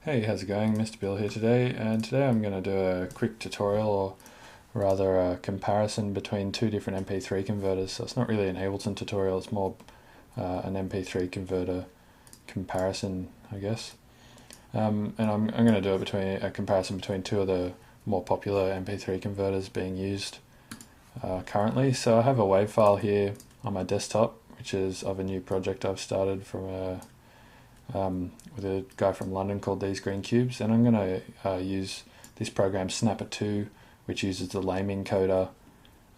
Hey, how's it going? Mr. Bill here today, and today I'm going to do a quick tutorial, or rather a comparison between two different MP3 converters. So it's not really an Ableton tutorial, it's more an MP3 converter comparison, I guess. And I'm going to do it between a comparison between two of the more popular MP3 converters being used currently. So I have a WAV file here on my desktop, which is of a new project I've started from with a guy from London called These Green Cubes, and I'm going to use this program Snapper2, which uses the lame encoder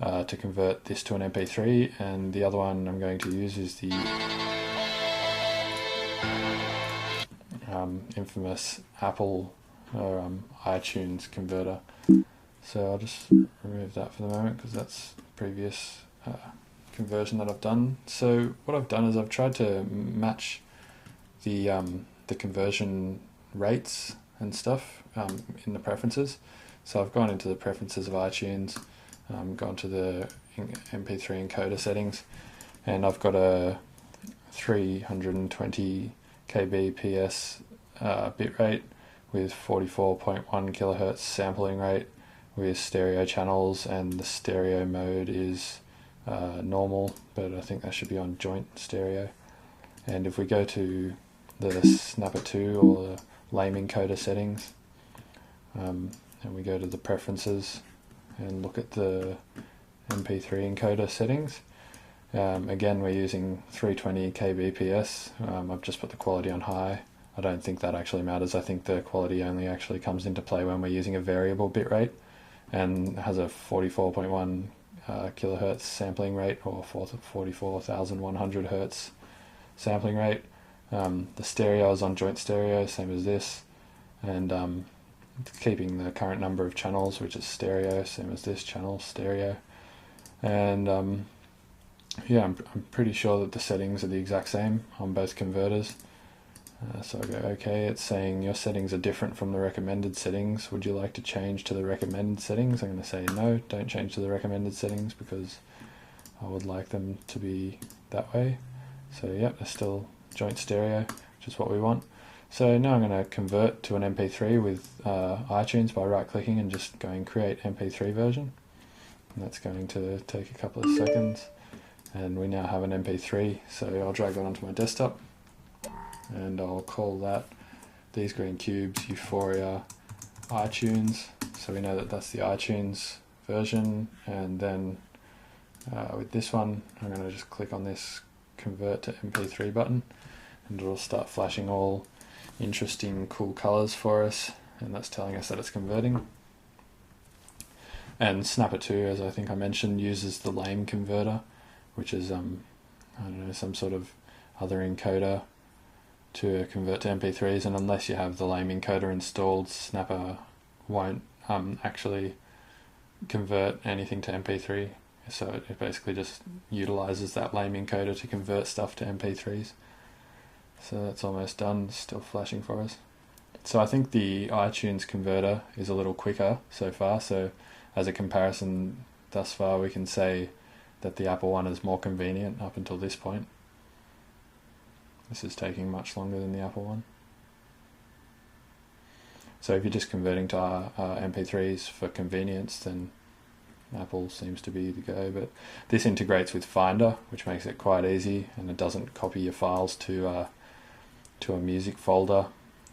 to convert this to an MP3, and the other one I'm going to use is the infamous Apple or iTunes converter. So I'll just remove that for the moment because that's the previous conversion that I've done. So what I've done is I've tried to match the conversion rates and stuff in the preferences. So I've gone into the preferences of iTunes, gone to the MP3 encoder settings, and I've got a 320 kbps bitrate with 44.1 kilohertz sampling rate with stereo channels, and the stereo mode is normal, but I think that should be on joint stereo. And if we go to the Snapper2 or the lame encoder settings, and we go to the preferences and look at the MP3 encoder settings, again we're using 320 kbps. I've just put the quality on high. I don't think that actually matters. I think the quality only actually comes into play when we're using a variable bitrate and has a 44.1 kilohertz sampling rate, or 44,100 hertz sampling rate. The stereo is on joint stereo, same as this, and keeping the current number of channels, which is stereo, same as this channel, stereo. And yeah, I'm pretty sure that the settings are the exact same on both converters. So I go OK. It's saying your settings are different from the recommended settings. Would you like to change to the recommended settings? I'm going to say no, don't change to the recommended settings because I would like them to be that way. So yep, they're still joint stereo, which is what we want. So now I'm going to convert to an MP3 with iTunes by right clicking and just going create MP3 version, and that's going to take a couple of seconds, and we now have an MP3. So I'll drag that onto my desktop and I'll call that These Green Cubes Euphoria iTunes, so we know that that's the iTunes version. And then with this one I'm going to just click on this convert to MP3 button, and it'll start flashing all interesting cool colors for us, and that's telling us that it's converting. And Snapper2, as I think I mentioned, uses the lame converter, which is I don't know, some sort of other encoder to convert to MP3s, and unless you have the lame encoder installed, Snapper won't actually convert anything to MP3. So it basically just utilizes that lame encoder to convert stuff to MP3s. So that's almost done, still flashing for us. So I think the iTunes converter is a little quicker so far, so as a comparison thus far we can say that the Apple one is more convenient up until this point. This is taking much longer than the Apple one. So if you're just converting to MP3s for convenience, then Apple seems to be the go, but this integrates with Finder, which makes it quite easy, and it doesn't copy your files to a music folder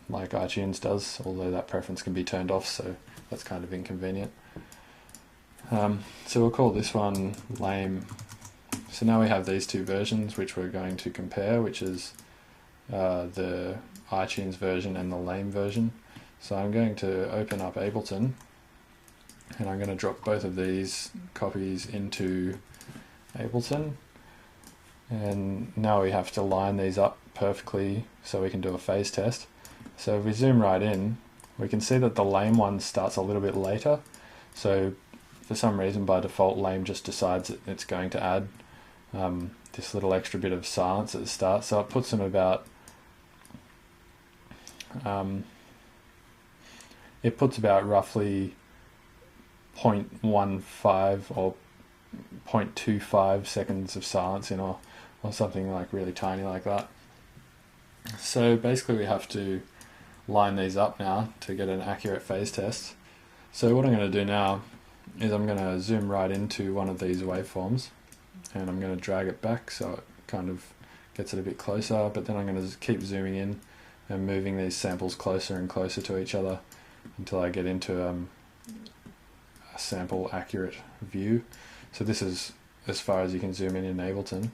like iTunes does, although that preference can be turned off, so that's kind of inconvenient. So we'll call this one lame. So now we have these two versions which we're going to compare, which is the iTunes version and the lame version. So I'm going to open up Ableton, and I'm going to drop both of these copies into Ableton, and now we have to line these up perfectly so we can do a phase test. So if we zoom right in, we can see that the lame one starts a little bit later. So for some reason by default lame just decides that it's going to add this little extra bit of silence at the start, so it puts them about roughly 0.15 or 0.25 seconds of silence in, or something like really tiny like that. So basically we have to line these up now to get an accurate phase test. So what I'm going to do now is I'm going to zoom right into one of these waveforms, and I'm going to drag it back so it kind of gets it a bit closer, but then I'm going to keep zooming in and moving these samples closer and closer to each other until I get into a sample accurate view. So this is as far as you can zoom in Ableton.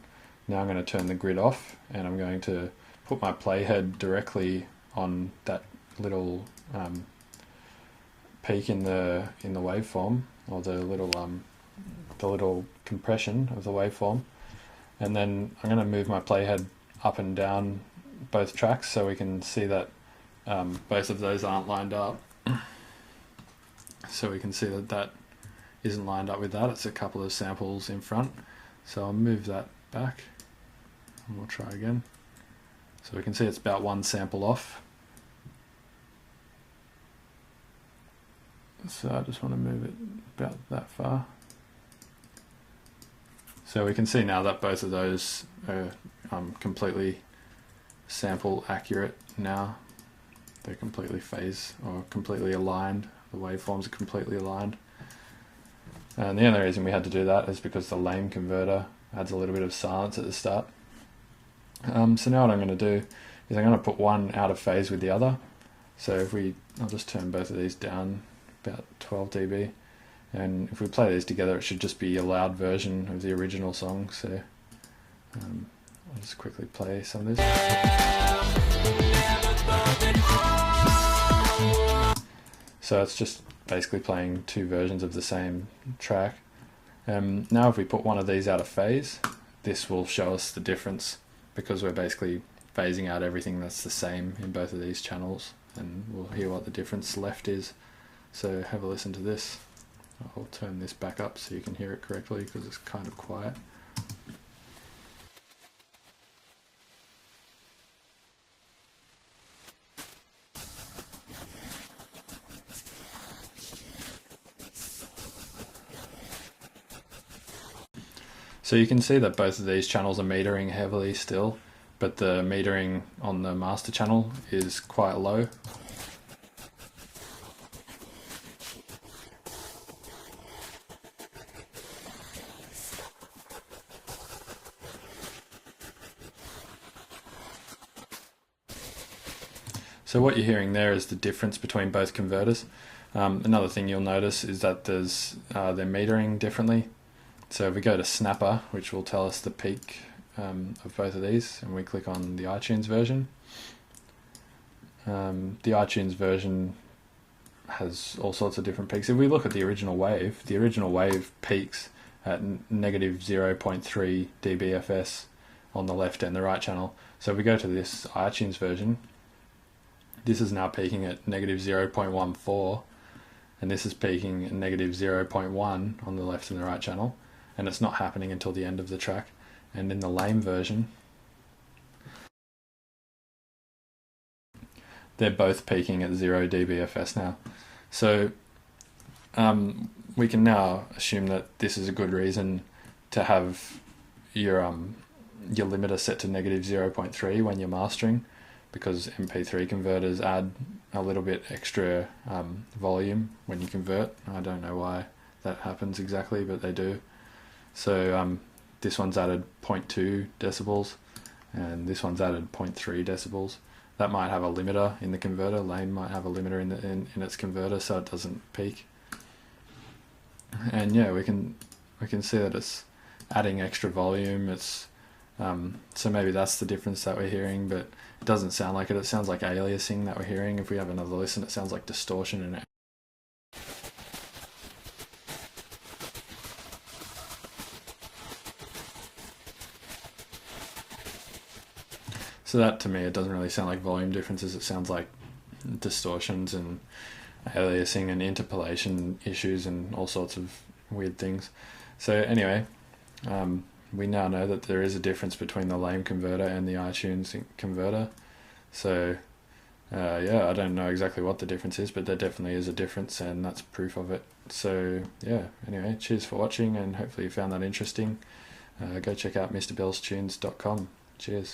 Now I'm going to turn the grid off, and I'm going to put my playhead directly on that little peak in the waveform, or the little compression of the waveform, and then I'm going to move my playhead up and down both tracks so we can see that both of those aren't lined up. So we can see that that isn't lined up with that. It's a couple of samples in front. So I'll move that back and we'll try again. So we can see it's about one sample off. So I just want to move it about that far. So we can see now that both of those are completely sample accurate now. They're completely phase or completely aligned. The waveforms are completely aligned. And the only reason we had to do that is because the lame converter adds a little bit of silence at the start. So now what I'm going to do is I'm going to put one out of phase with the other. So I'll just turn both of these down about 12 dB, and if we play these together it should just be a loud version of the original song. So I'll just quickly play some of this. So it's just basically playing two versions of the same track. Now if we put one of these out of phase, this will show us the difference, because we're basically phasing out everything that's the same in both of these channels, and we'll hear what the difference left is. So have a listen to this. I'll turn this back up so you can hear it correctly because it's kind of quiet. So you can see that both of these channels are metering heavily still, but the metering on the master channel is quite low. So what you're hearing there is the difference between both converters. Another thing you'll notice is that they're metering differently. So if we go to Snapper, which will tell us the peak of both of these, and we click on the iTunes version, the iTunes version has all sorts of different peaks. If we look at the original wave peaks at negative 0.3 dBFS on the left and the right channel. So if we go to this iTunes version, this is now peaking at negative 0.14, and this is peaking at negative 0.1 on the left and the right channel, and it's not happening until the end of the track. And in the lame version, they're both peaking at 0 dBFS now. So we can now assume that this is a good reason to have your limiter set to negative 0.3 when you're mastering, because Mp3 converters add a little bit extra volume when you convert. I don't know why that happens exactly, but they do. So this one's added 0.2 decibels, and this one's added 0.3 decibels. That might have a limiter in the converter. Lane might have a limiter in its converter, so it doesn't peak. And yeah, we can see that it's adding extra volume. It's so maybe that's the difference that we're hearing, but it doesn't sound like it. It sounds like aliasing that we're hearing. If we have another listen, it sounds like distortion and so that, to me, it doesn't really sound like volume differences. It sounds like distortions and aliasing and interpolation issues and all sorts of weird things. So anyway, we now know that there is a difference between the lame converter and the iTunes converter. So yeah, I don't know exactly what the difference is, but there definitely is a difference, and that's proof of it. So yeah, anyway, cheers for watching, and hopefully you found that interesting. Go check out MrBillstunes.com. Cheers.